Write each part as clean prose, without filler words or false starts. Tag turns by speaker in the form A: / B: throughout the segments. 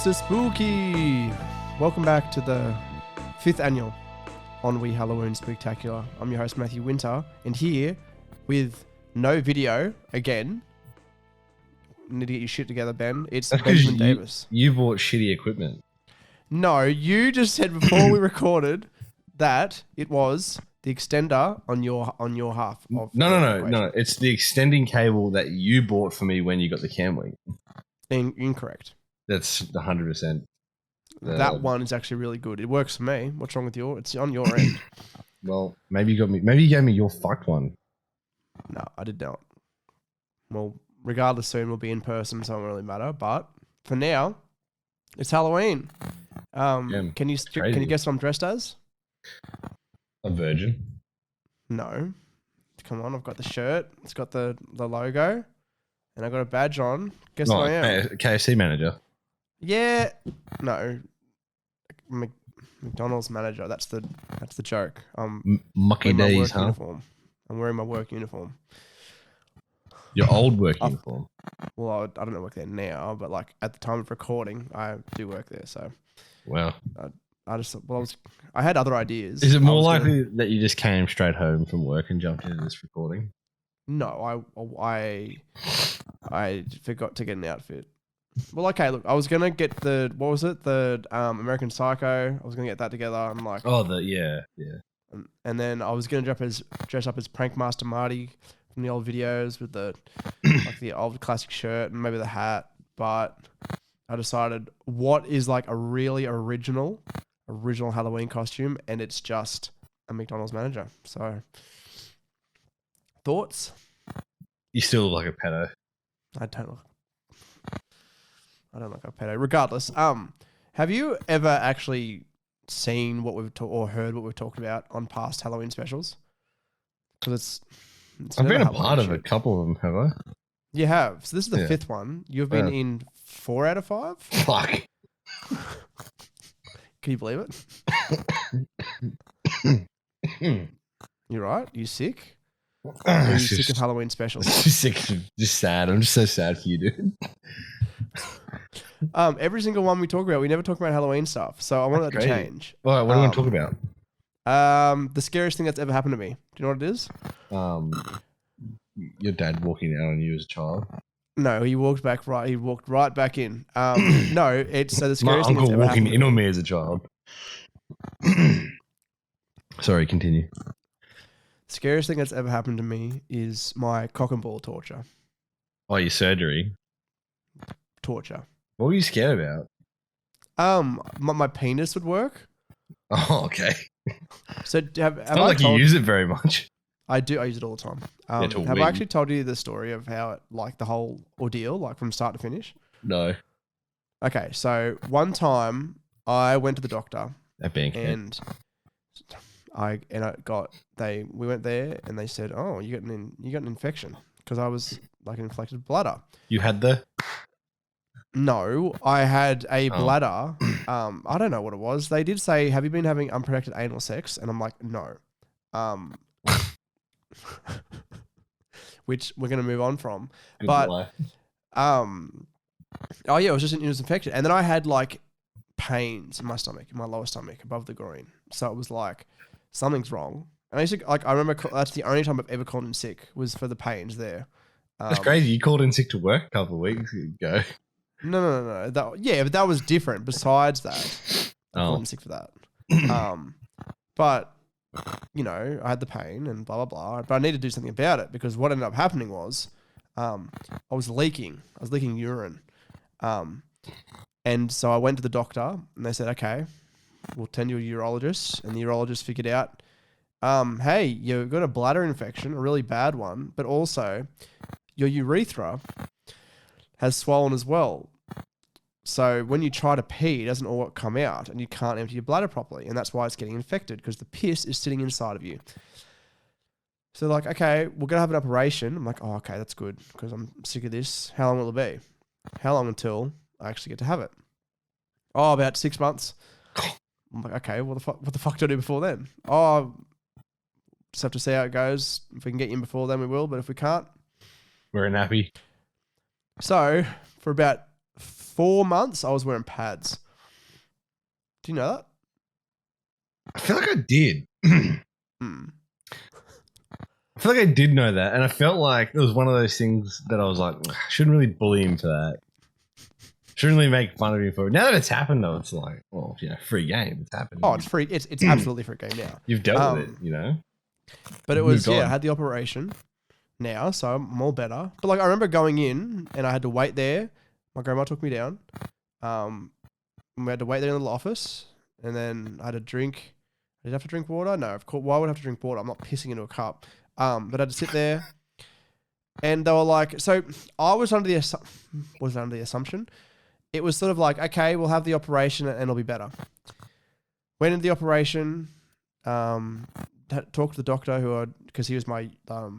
A: It's a spooky. Welcome back to the 5th annual Ennui Halloween Spooktacular. I'm your host Matthew Winter, and here with no video again. Need to get your shit together, Ben. It's Benjamin Davis.
B: You bought shitty equipment.
A: No, you just said before we recorded that it was the extender on your half of
B: No. It's the extending cable that you bought for me when you got the Camwing.
A: Incorrect.
B: That's 100%.
A: That one is actually really good. It works for me. What's wrong with your? It's on your end.
B: Well, maybe you got me. Maybe you gave me your fucked one.
A: No, I did not. Well, regardless, soon we'll be in person, so it won't really matter. But for now, it's Halloween. Can you guess what I'm dressed as?
B: A virgin.
A: No. Come on, I've got the shirt. It's got the logo, and I got a badge on. Guess who I am?
B: KFC manager.
A: Yeah. No. McDonald's manager. That's the joke.
B: Mucky days, huh?
A: Uniform. I'm wearing my work uniform.
B: Your old work uniform.
A: Well, I don't work there now, but like at the time of recording, I do work there. So.
B: Wow.
A: I had other ideas.
B: Is it more likely that you just came straight home from work and jumped into this recording?
A: No, I forgot to get an outfit. Well, okay, look, I was gonna get the American Psycho. I was gonna get that together. I'm like,
B: yeah.
A: And then I was gonna dress up as Prankmaster Marty from the old videos with the like the old classic shirt and maybe the hat. But I decided what is like a really original Halloween costume, and it's just a McDonald's manager. So, thoughts?
B: You still look like a pedo.
A: I don't look like a pedo. Regardless, have you ever actually seen what we've or heard what we've talked about on past Halloween specials? Because it's
B: I've been a part of a couple of them, have I?
A: You have. So this is the 5th one. You've been in 4 out of 5.
B: Fuck.
A: Can you believe it? You right? You sick? Are you sick of Halloween specials?
B: Just sad. I'm just so sad for you, dude.
A: Every single one we talk about, we never talk about Halloween stuff. So I want that to change.
B: All right, what do you want to talk about?
A: The scariest thing that's ever happened to me. Do you know what it is?
B: Your dad walking out on you as a child.
A: No, he walked right back in. No, it's the scariest thing that's ever happened.
B: My uncle walking in on me as a child. Sorry, continue.
A: Scariest thing that's ever happened to me is my cock and ball torture.
B: Oh, your surgery?
A: Torture.
B: What were you scared about?
A: My penis would work.
B: Oh, okay.
A: So have
B: it's not like you use it very much.
A: I do. I use it all the time. Have I actually told you the story of how the whole ordeal, like from start to finish?
B: No.
A: Okay, so one time I went to the doctor.
B: That being
A: and we went there and they said, "Oh, you got an infection," because I was like an infected bladder.
B: You had the?
A: No, I had a bladder. I don't know what it was. They did say, "Have you been having unprotected anal sex?" And I'm like, "No." Which we're gonna move on from. It was just it was infected, and then I had like pains in my stomach, in my lower stomach, above the groin. So it was like something's wrong. And I used to I remember that's the only time I've ever called in sick was for the pains there.
B: That's crazy. You called in sick to work a couple of weeks ago.
A: No. But that was different. Besides that, I called in sick for that. But you know, I had the pain and blah, blah, blah. But I needed to do something about it because what ended up happening was I was leaking. I was leaking urine. And so I went to the doctor and they said, okay, we'll send you a urologist. And the urologist figured out, hey, you've got a bladder infection, a really bad one, but also your urethra has swollen as well. So when you try to pee, it doesn't all come out and you can't empty your bladder properly. And that's why it's getting infected because the piss is sitting inside of you. So they're like, okay, we're going to have an operation. I'm like, oh, okay, that's good because I'm sick of this. How long will it be? How long until I actually get to have it? Oh, about 6 months. I'm like, okay, what the fuck do I do before then? Oh, just have to see how it goes. If we can get you in before then, we will. But if we can't,
B: we're a nappy.
A: So for about 4 months, I was wearing pads. Do you know that?
B: I feel like I did.
A: Hmm.
B: I feel like I did know that, and I felt like it was one of those things that I was like, I shouldn't really bully him for that. Shouldn't really make fun of him for it. Now that it's happened, though, it's like, well, free game. It's happened.
A: Oh, it's free. It's absolutely free game now.
B: You've dealt with it,
A: But it
B: You've
A: was,
B: moved
A: I
B: on.
A: had the operation now, so I'm all better. But like, I remember going in and I had to wait there. My grandma took me down. We had to wait there in the little office, and then I had to drink. Did I have to drink water? No, of course. Why would I have to drink water? I'm not pissing into a cup. But I had to sit there, and they were like, so I was under the assumption it was sort of like, okay, we'll have the operation and it'll be better. Went into the operation, talked to the doctor because he was my I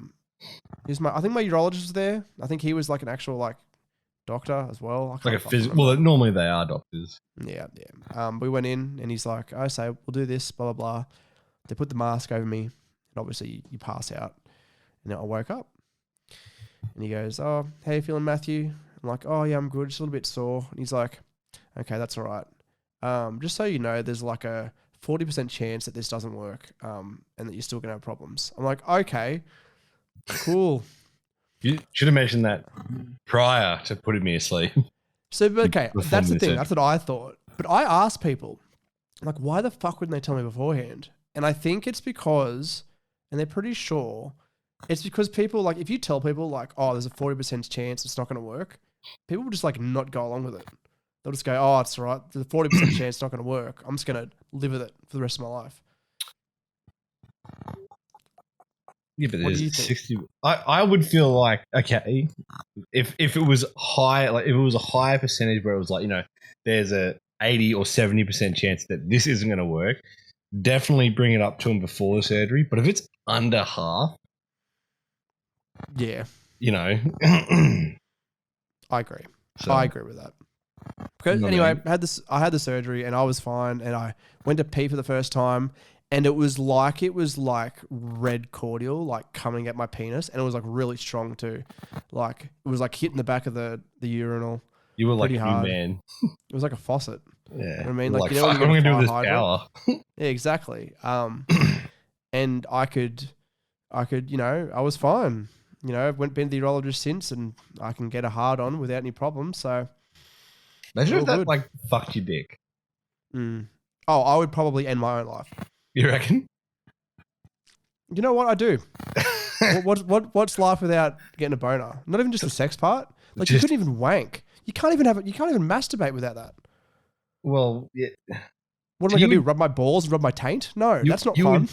A: think my urologist was there. I think he was like an actual like doctor as well. I
B: Like
A: can't
B: a
A: fucking
B: physical.
A: remember.
B: Well, normally they are doctors.
A: Yeah. We went in and he's like, I say, we'll do this, blah, blah, blah. They put the mask over me, and obviously you pass out. And then I woke up. And he goes, oh, how you feeling, Matthew? I'm like, oh, yeah, I'm good. Just a little bit sore. And he's like, okay, that's all right. Just so you know, there's like a 40% chance that this doesn't work and that you're still going to have problems. I'm like, okay, cool.
B: You should have mentioned that prior to putting me asleep.
A: So, but okay,
B: Before
A: that's the
B: the
A: thing.
B: surgery.
A: That's what I thought. But I asked people, like, why the fuck wouldn't they tell me beforehand? And I think it's because, and they're pretty sure, it's because people, like, if you tell people, like, oh, there's a 40% chance it's not going to work, people will just, like, not go along with it. They'll just go, oh, it's all right. There's a 40% chance it's not going to work. I'm just going to live with it for the rest of my life.
B: Yeah, but
A: What do
B: there's
A: you think?
B: 60. I would feel like, okay, if it was high, like if it was a higher percentage where it was like, there's a 80 or 70% chance that this isn't going to work, definitely bring it up to him before the surgery. But if it's under half,
A: Yeah,
B: I
A: I agree.
B: So,
A: I agree with that. Because
B: You know what I
A: anyway,
B: mean?
A: I had the surgery and I was fine, and I went to pee for the first time, and it was like red cordial like coming at my penis, and it was like really strong too. Like it was like hitting the back of the urinal.
B: you were like
A: pretty
B: a new
A: hard.
B: man.
A: It was like a faucet.
B: Yeah.
A: You know what I mean?
B: You're
A: Like, you know when
B: fuck,
A: you
B: what am I
A: get a
B: going to do with
A: fire
B: this
A: hydrant?
B: power?
A: Yeah, exactly. And I could, I was fine. I've been to the urologist since, and I can get a hard on without any problems. So,
B: Imagine
A: all
B: if that
A: good.
B: like fucked your dick.
A: Oh, I would probably end my own life.
B: You reckon?
A: You know what I do? What's life without getting a boner? Not even just the sex part. Like you
B: Just-
A: couldn't even wank. You can't even masturbate without that.
B: Well, yeah.
A: What am I
B: So
A: gonna
B: you
A: do? Rub my balls and rub my taint? No, that's not
B: you
A: fun.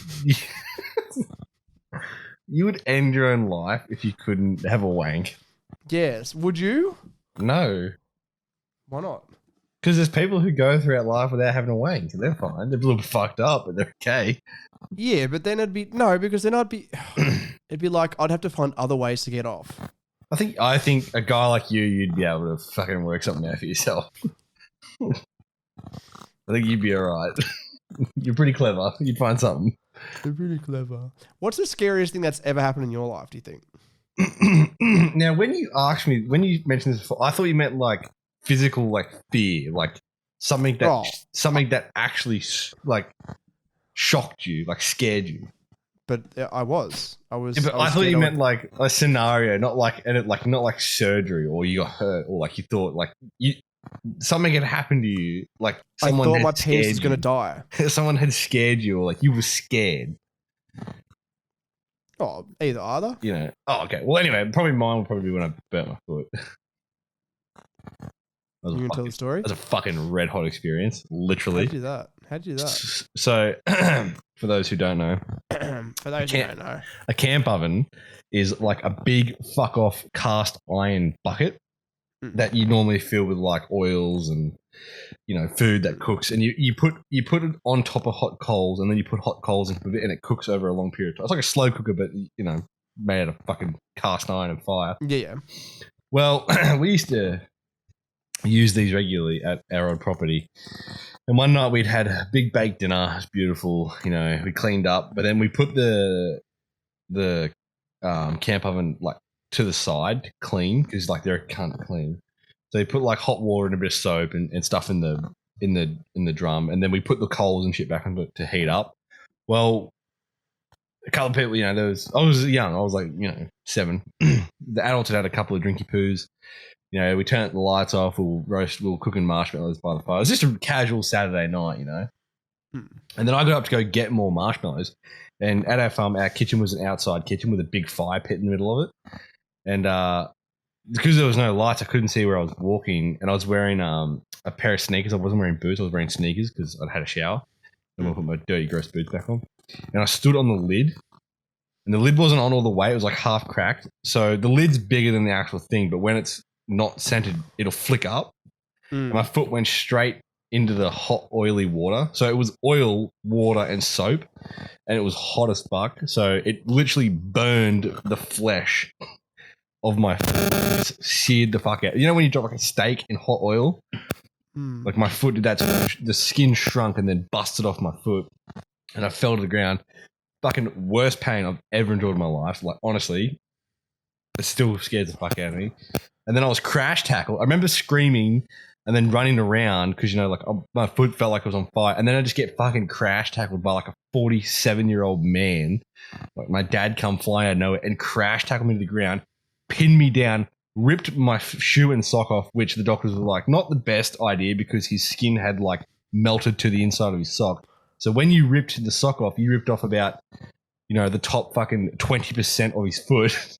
B: You would end your own life if you couldn't have a wank.
A: Yes. Would you?
B: No.
A: Why not?
B: Because there's people who go throughout life without having a wank. They're fine. They're a little bit fucked up, but they're okay.
A: Yeah, but then because then it'd be like I'd have to find other ways to get off.
B: I think a guy like you'd be able to fucking work something out for yourself. I think you'd be alright. You're pretty clever. You'd find something.
A: They're really clever. What's the scariest thing that's ever happened in your life, do you think?
B: Now, when you mentioned this before, I thought you meant like physical, like fear, like something that actually like shocked you, like scared you.
A: But I was.
B: Yeah, but I thought you meant like a scenario, not like surgery, or you got hurt, or like you thought like something had happened to you, like someone
A: I thought
B: had
A: my penis was
B: scared
A: going to
B: you.
A: die.
B: Someone had scared you, or like you were scared.
A: Oh, either.
B: Oh, okay. Well, anyway, probably mine would probably be when I burnt my foot.
A: You can tell the story?
B: That's a fucking red hot experience, literally.
A: How'd you do that?
B: So, for those who don't know,
A: For those who don't know.
B: a camp oven is like a big fuck off cast iron bucket that you normally fill with like oils and food that cooks, and you put it on top of hot coals, and then you put hot coals into it, and it cooks over a long period of time. It's like a slow cooker, but made out of fucking cast iron and fire.
A: Yeah.
B: Well, we used to use these regularly at our old property, and one night we'd had a big baked dinner. It was beautiful. We cleaned up, but then we put the camp oven like to the side to clean because like they're a cunt clean. So you put like hot water and a bit of soap and stuff in the drum, and then we put the coals and shit back into it to heat up. Well, a couple of people, I was young. I was like, 7. The adults had had a couple of drinky poos. We turned the lights off. We were cooking marshmallows by the fire. It was just a casual Saturday night, And then I got up to go get more marshmallows. And at our farm, our kitchen was an outside kitchen with a big fire pit in the middle of it. And because there was no lights, I couldn't see where I was walking. And I was wearing a pair of sneakers. I wasn't wearing boots. I was wearing sneakers because I'd had a shower. And I put my dirty, gross boots back on. And I stood on the lid. And the lid wasn't on all the way. It was like half cracked. So the lid's bigger than the actual thing. But when it's not centered, it'll flick up. And my foot went straight into the hot, oily water. So it was oil, water, and soap. And it was hot as fuck. So it literally burned the flesh of my foot. It seared the fuck out. When you drop like a steak in hot oil? Like my foot did that. The skin shrunk and then busted off my foot. And I fell to the ground. Fucking worst pain I've ever endured in my life. Like, honestly, it still scares the fuck out of me. And then I was crash tackled. I remember screaming and then running around because, my foot felt like it was on fire. And then I just get fucking crash tackled by like a 47-year-old man. Like my dad come flying out of nowhere and crash tackled me to the ground, pinned me down, ripped my shoe and sock off, which the doctors were like, not the best idea because his skin had like melted to the inside of his sock. So when you ripped the sock off, you ripped off about, the top fucking 20% of his foot.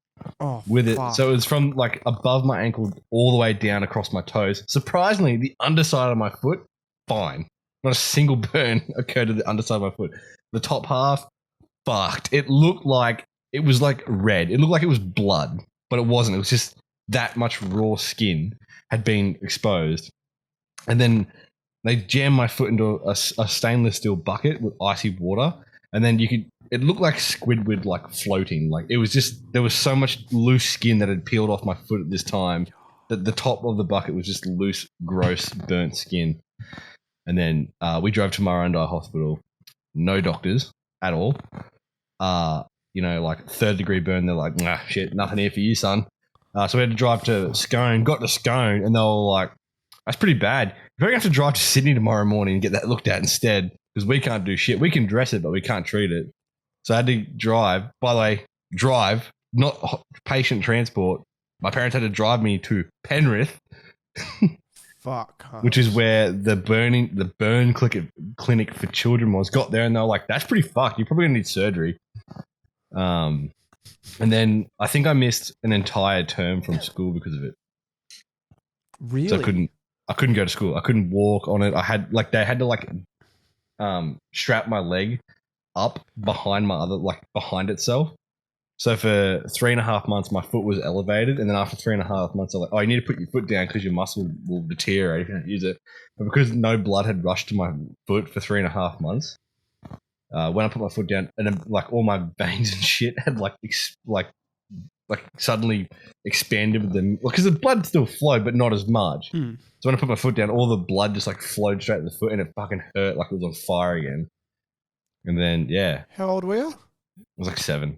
B: With it.
A: Fuck.
B: So it was from like above my ankle all the way down across my toes. Surprisingly, the underside of my foot, fine. Not a single burn occurred to the underside of my foot. The top half, fucked. It looked like it was like red. It looked like it was blood, but it wasn't. It was just that much raw skin had been exposed. And then they jammed my foot into a stainless steel bucket with icy water. And then it looked like Squidward like floating. Like it was just, there was so much loose skin that had peeled off my foot at this time that the top of the bucket was just loose, gross, burnt skin. And then we drove to Murrundi Hospital. No doctors at all. Like 3rd degree burn. They're like, nah, shit, nothing here for you, son. So we had to drive to Scone, got to Scone, and they were like, that's pretty bad. You're going to have to drive to Sydney tomorrow morning and get that looked at instead. Because we can't do shit. We can dress it, but we can't treat it. So I had to drive. By the way, not patient transport. My parents had to drive me to Penrith.
A: Fuck.
B: Which is where the burn clinic for children was. Got there and they were like, that's pretty fucked. You're probably going to need surgery. And then I think I missed an entire term from school because of it.
A: Really?
B: So I couldn't go to school. I couldn't walk on it. They had to strap my leg up behind behind itself. So for 3.5 months, my foot was elevated. And then after 3.5 months, I'm like, oh, you need to put your foot down because your muscle will deteriorate if you don't use it. But because no blood had rushed to my foot for 3.5 months, when I put my foot down and then, all my veins and shit had suddenly expanded with them because the blood still flowed, but not as much. So when I put my foot down, all the blood just flowed straight to the foot and it fucking hurt like it was on fire again. And then, yeah.
A: How old were you?
B: I was like 7.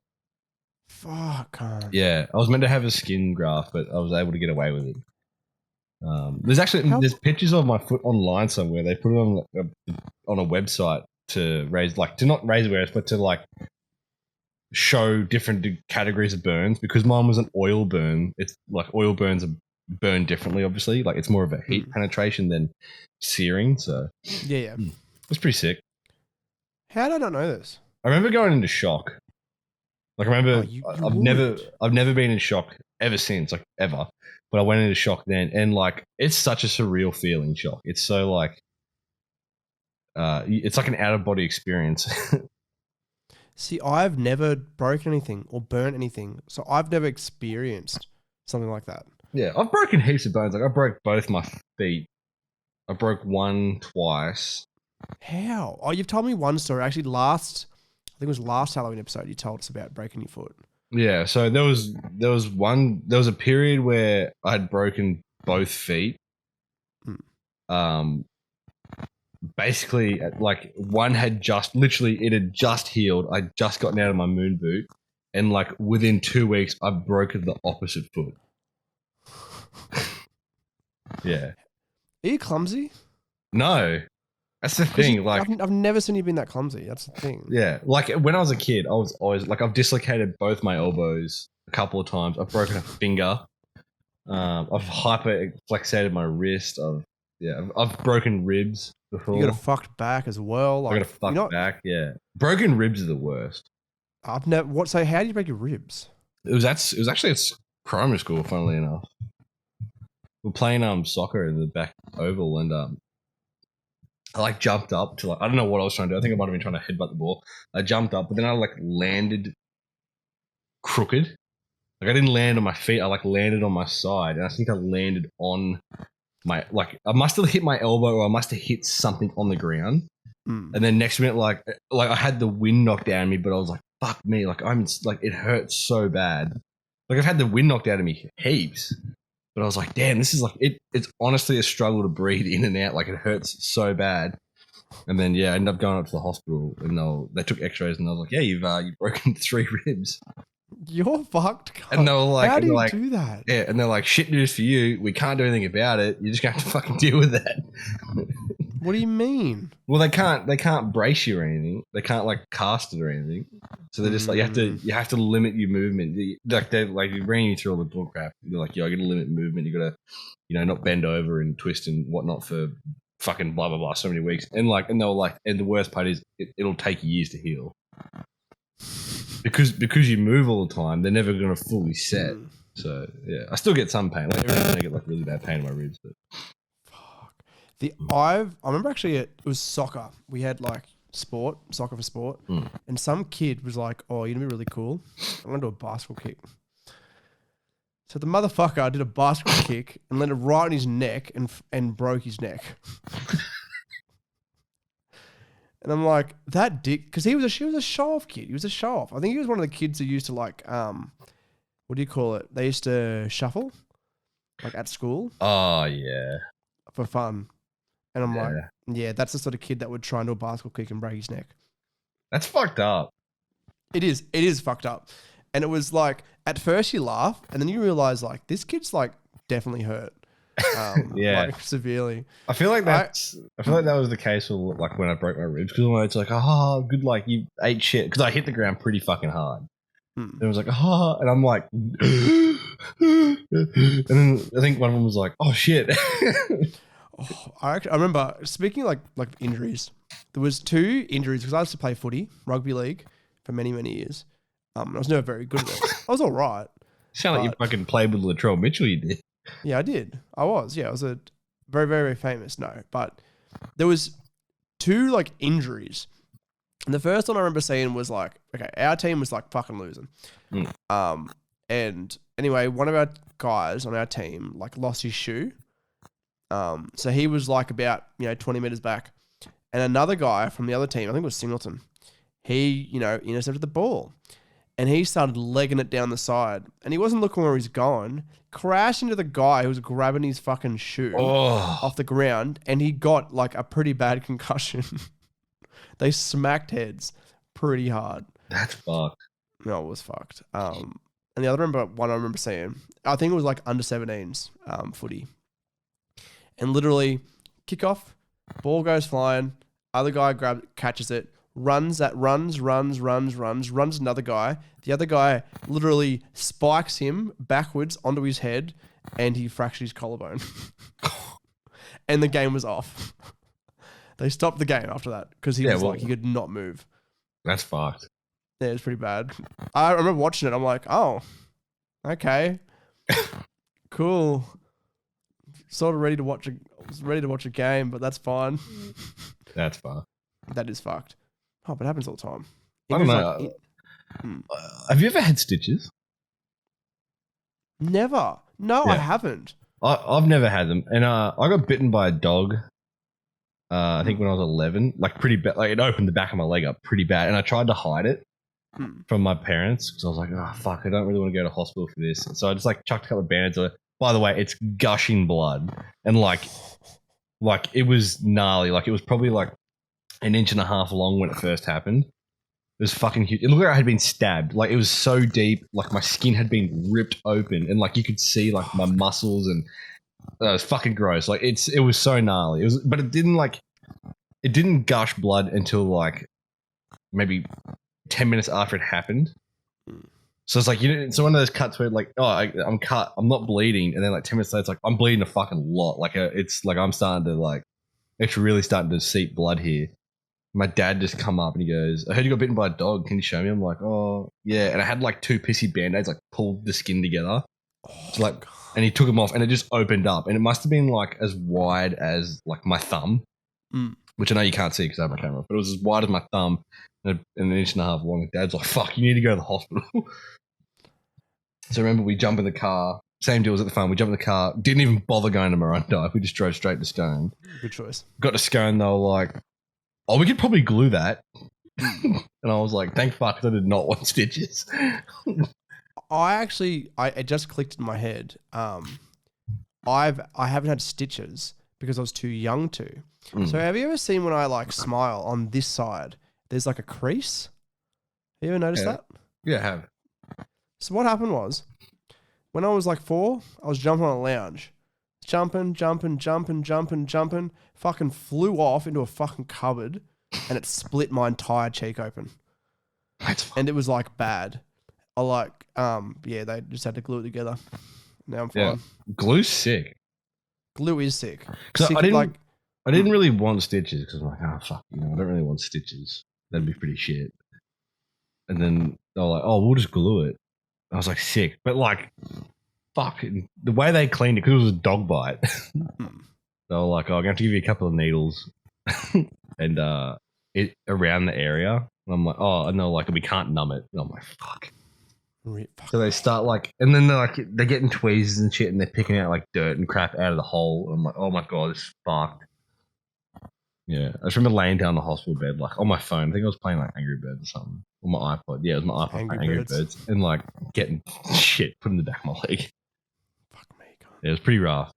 A: Fuck.
B: Yeah. I was meant to have a skin graft, but I was able to get away with it. There's pictures of my foot online somewhere. They put it on a website to raise, to not raise awareness, but to show different categories of burns because mine was an oil burn. It's oil burns are burned differently, obviously. It's more of a heat penetration than searing. So
A: yeah.
B: It's pretty sick.
A: How did I not know this?
B: I remember going into shock. I remember I've never been in shock ever since, ever. But I went into shock then, and it's such a surreal feeling. Shock. It's so it's like an out of body experience.
A: See, I've never broken anything or burnt anything, so I've never experienced something like that.
B: Yeah, I've broken heaps of bones. I broke both my feet. I broke one twice.
A: How? Oh, you've told me one story. Actually, I think it was last Halloween episode you told us about breaking your foot.
B: Yeah, so there was a period where I'd broken both feet. Basically, one had it had just healed. I'd just gotten out of my moon boot, and within 2 weeks, I broke the opposite foot. Yeah.
A: Are you clumsy?
B: No. That's the thing. Like,
A: I've never seen you being that clumsy. That's the thing.
B: yeah. Like when I was a kid, I was always like, I've dislocated both my elbows a couple of times. I've broken a finger. I've hyperflexated my wrist. I've broken ribs before.
A: You got a fucked back as well.
B: I got a fucked back. Yeah. Broken ribs are the worst.
A: I've never. What? So how do you break your ribs?
B: It was actually at primary school, funnily enough. We're playing soccer in the back oval, and I like jumped up to I don't know what I was trying to do. I think I might have been trying to headbutt the ball. I jumped up, but then I like landed crooked. Like I didn't land on my feet. I like landed on my side, and I think I landed on my I must have hit my elbow, or I must have hit something on the ground. And then next minute, like I had the wind knocked out of me, but I was like, "Fuck me!" Like I'm like it hurts so bad. Like I've had the wind knocked out of me heaps. But I was like, damn, this is like, it's honestly a struggle to breathe in and out. Like, it hurts so bad. And then, yeah, I ended up going up to the hospital and they took x-rays and I was like, yeah, you've broken 3 ribs.
A: You're fucked. God.
B: And they were like,
A: how do you do that?
B: Yeah, and they're like, shit news for you. We can't do anything about it. You're just going to have to fucking deal with that.
A: What do you mean?
B: Well, they can't brace you or anything. They can't like cast it or anything. So they're just like you have to limit your movement. They're bringing you through all the bull crap. You're like, yo, I got to limit movement. You got to, not bend over and twist and whatnot for fucking blah blah blah so many weeks. And they were like, and the worst part is it'll take years to heal because you move all the time. They're never going to fully set. So yeah, I still get some pain. Like every time I get like really bad pain in my ribs, but.
A: I remember actually it was soccer. We had like soccer for sport, and some kid was like, "Oh, you're gonna be really cool. I'm gonna do a basketball kick." So the motherfucker did a basketball kick and landed right on his neck and broke his neck. And I'm like, that dick, because she was a show off kid. He was a show off. I think he was one of the kids who used to like what do you call it? They used to shuffle like at school.
B: Oh yeah,
A: for fun. And I'm like, yeah, that's the sort of kid that would try and do a basketball kick and break his neck. That's
B: fucked up.
A: It is. It is fucked up. And it was like, at first you laugh, and then you realize like, this kid's like definitely hurt. Like severely.
B: I feel like that was the case with like when I broke my ribs, because it's like, oh, good, like you ate shit, because I hit the ground pretty fucking hard. And it was like, oh, and I'm like, and then I think one of them was like, oh shit.
A: I remember, speaking like injuries, there was 2 injuries because I used to play footy, rugby league for many, many years. I was never very good at it. I was all right.
B: Sound like you fucking played with Latrell Mitchell, you did.
A: Yeah, I did. I was. Yeah, I was a very, very, very famous. No, but there was 2 like injuries. And the first one I remember seeing was like, okay, our team was like fucking losing. And anyway, one of our guys on our team like lost his shoe. So he was like about, 20 meters back, and another guy from the other team, I think it was Singleton, he, intercepted the ball and he started legging it down the side, and he wasn't looking where he's going, crashed into the guy who was grabbing his fucking shoe off the ground, and he got like a pretty bad concussion. They smacked heads pretty hard.
B: That's fucked.
A: No, it was fucked. And the other one I remember seeing, I think it was like under 17s footy. And literally, kickoff, ball goes flying, other guy catches it, runs another guy. The other guy literally spikes him backwards onto his head, and he fractured his collarbone. And the game was off. They stopped the game after that because he he could not move.
B: That's fucked.
A: Yeah, it was pretty bad. I remember watching it. I'm like, oh, okay, cool. Sort of ready to watch a game, but that's fine.
B: That's fucked.
A: That is fucked. Oh, but it happens all the time.
B: I don't know. Have you ever had stitches?
A: Never. No, I haven't.
B: I've never had them, and I got bitten by a dog. I think when I was 11, like pretty bad. Like it opened the back of my leg up pretty bad, and I tried to hide it from my parents because I was like, oh fuck, I don't really want to go to hospital for this. So I just like chucked a couple of bandages on it. By the way, it's gushing blood, and like it was gnarly. Like it was probably like 1.5 inches long when it first happened. It was fucking huge. It looked like I had been stabbed. Like it was so deep. Like my skin had been ripped open, and like you could see like my muscles, and That was fucking gross. Like it was so gnarly. But it didn't gush blood until like maybe 10 minutes after it happened. So it's like so one of those cuts where like, oh, I'm cut, I'm not bleeding, and then like 10 minutes later, it's like I'm bleeding a fucking lot. Like it's like I'm starting to like, it's really starting to seep blood here. My dad just come up and he goes, "I heard you got bitten by a dog. Can you show me?" I'm like, "Oh yeah," and I had like 2 pissy band-aids, like pulled the skin together, like, and he took them off, and it just opened up, and it must have been like as wide as like my thumb, which I know you can't see because I have my camera, but it was as wide as my thumb and an inch and a half long. Dad's like, "Fuck, you need to go to the hospital." So remember, we jump in the car. Same deal as at the farm. We jumped in the car. Didn't even bother going to Miranda. We just drove straight to Scone.
A: Good choice.
B: Got to Scone. They were like, "Oh, we could probably glue that." And I was like, "Thank fuck, I did not want stitches."
A: It just clicked in my head. I haven't had stitches because I was too young to. So have you ever seen when I like smile on this side, there's like a crease? Have you ever noticed that?
B: Yeah, I have.
A: So what happened was, when I was like 4, I was jumping on a lounge. Jumping, fucking flew off into a fucking cupboard and it split my entire cheek open. And it was like bad. They just had to glue it together. Now I'm fine.
B: Yeah. Glue's sick.
A: Glue is sick.
B: I didn't really want stitches because I'm like, oh fuck, I don't really want stitches. That'd be pretty shit. And then they were like, oh, we'll just glue it. I was like, sick. But like, fuck, the way they cleaned it, because it was a dog bite, they were like, oh, I'm going to have to give you a couple of needles and it around the area. And I'm like, oh, and they're like, we can't numb it. And I'm like, fuck. So they start like, and then they're getting tweezers and shit and they're picking out like dirt and crap out of the hole. And I'm like, oh my God, this is fucked. Yeah. I just remember laying down on the hospital bed, like on my phone. I think I was playing like Angry Birds or something. On my iPod. Yeah, it was my iPod, Angry Birds. And like getting shit put in the back of my leg.
A: Fuck me, God.
B: Yeah, it was pretty rough.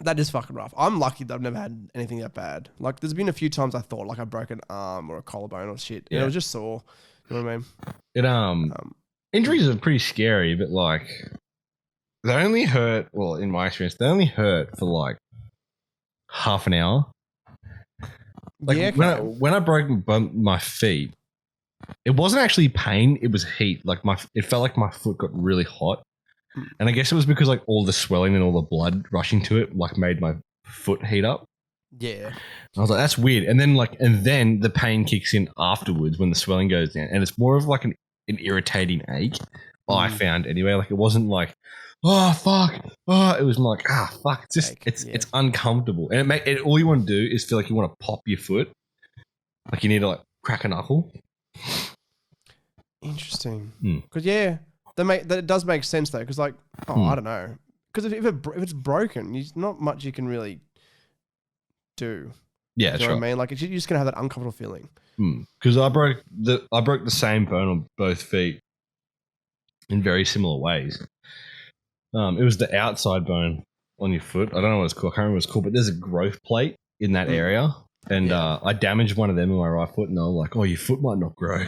A: That is fucking rough. I'm lucky that I've never had anything that bad. Like, there's been a few times I thought like I broke an arm or a collarbone or shit. Yeah. And it was just sore. You know what I mean?
B: Injuries are pretty scary, but like they only hurt. Well, in my experience, they only hurt for like half an hour. Like when I broke my feet, it wasn't actually pain; it was heat. Like it felt like my foot got really hot, and I guess it was because like all the swelling and all the blood rushing to it like made my foot heat up.
A: Yeah,
B: I was like, that's weird. And then the pain kicks in afterwards when the swelling goes down, and it's more of like an irritating ache. I found anyway. Like it wasn't like, oh fuck, it was more like, fuck. It's just it's uncomfortable, and all you want to do is feel like you want to pop your foot, like you need to like crack a knuckle.
A: Interesting. Because that does make sense though. Because like, I don't know. Because if it's broken, there's not much you can really do.
B: Yeah,
A: you know what I mean? Like you're just gonna have that uncomfortable feeling.
B: Because I broke the same bone on both feet in very similar ways. It was the outside bone on your foot. I don't know what it's called. I can't remember what it's called, but there's a growth plate in that area. And I damaged one of them in my right foot, and they were like, oh, your foot might not grow.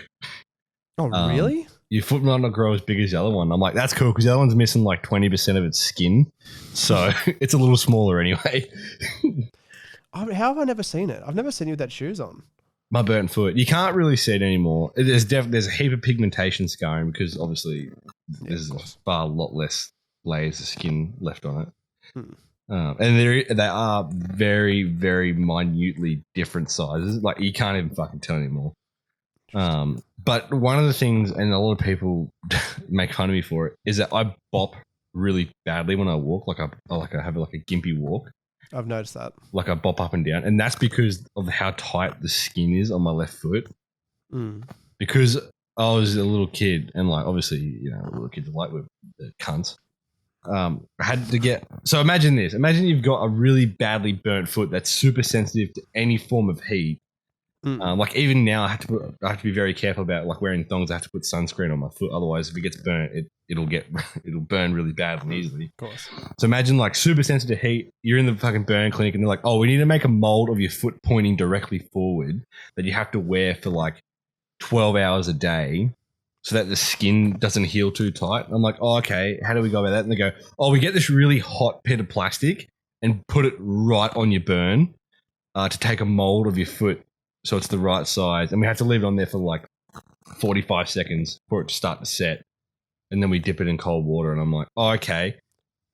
A: Oh, really?
B: Your foot might not grow as big as the other one. I'm like, that's cool, because the other one's missing like 20% of its skin. So it's a little smaller anyway.
A: How have I never seen it? I've never seen you with that shoes on.
B: My burnt foot. You can't really see it anymore. There's a heap of pigmentation scarring because obviously there's a lot less layers of skin left on it. And they are very, very minutely different sizes. Like you can't even fucking tell anymore. But one of the things, and a lot of people make fun of me for it, is that I bop really badly when I walk. Like I have like a gimpy walk.
A: I've noticed that. Like
B: I bop up and down. And that's because of how tight the skin is on my left foot. Because I was a little kid and like obviously, little kids are like we're cunts. I had to get... So imagine this. Imagine you've got a really badly burnt foot that's super sensitive to any form of heat. Like even now I have to be very careful about like wearing thongs. I have to put sunscreen on my foot. Otherwise, if it gets burnt, it'll burn really bad and easily.
A: Of course.
B: So imagine like super sensitive to heat. You're in the fucking burn clinic and they're like, oh, we need to make a mold of your foot pointing directly forward that you have to wear for like 12 hours a day. so that the skin doesn't heal too tight. I'm like, oh, okay, how do we go about that? And they go, oh, we get this really hot bit of plastic and put it right on your burn to take a mold of your foot so it's the right size. And we have to leave it on there for like 45 seconds for it to start to set. And then we dip it in cold water. And I'm like, oh, okay.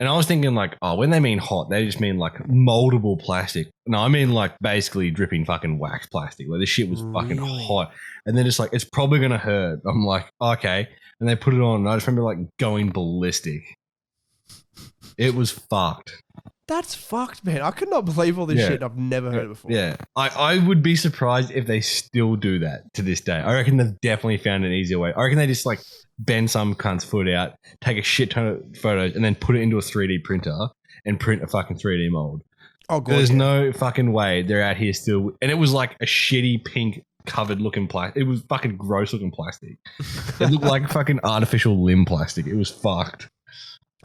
B: And I was thinking like, oh, when they mean hot, they just mean like moldable plastic. No, I mean like basically dripping fucking wax plastic. Like this shit was fucking hot. And then it's like, it's probably going to hurt. I'm like, okay. And they put it on and I just remember like going ballistic. It was fucked.
A: That's fucked, man. I could not believe all this shit. I've never heard it before.
B: Yeah. I would be surprised if they still do that to this day. I reckon they've definitely found an easier way. I reckon they just like bend some cunt's foot out, take a shit ton of photos, and then put it into a 3D printer and print a fucking 3D mold.
A: Oh, God.
B: There's no fucking way they're out here still. And it was like a shitty pink covered looking plastic. It was fucking gross looking plastic. It looked like fucking artificial limb plastic. It was fucked.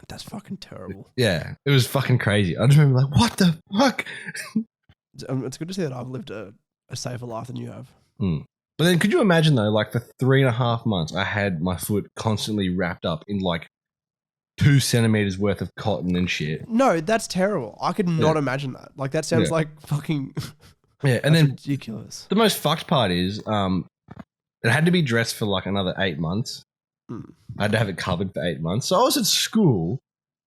A: That's fucking terrible.
B: Yeah, it was fucking crazy. I just remember like, what the fuck?
A: It's good to see that I've lived a safer life than you have.
B: But then could you imagine though, like for 3.5 months, I had my foot constantly wrapped up in like 2 centimeters worth of cotton and shit.
A: No, that's terrible. I could not imagine that. Like that sounds like fucking
B: and then
A: ridiculous.
B: The most fucked part is it had to be dressed for like another 8 months. I had to have it covered for 8 months. So I was at school,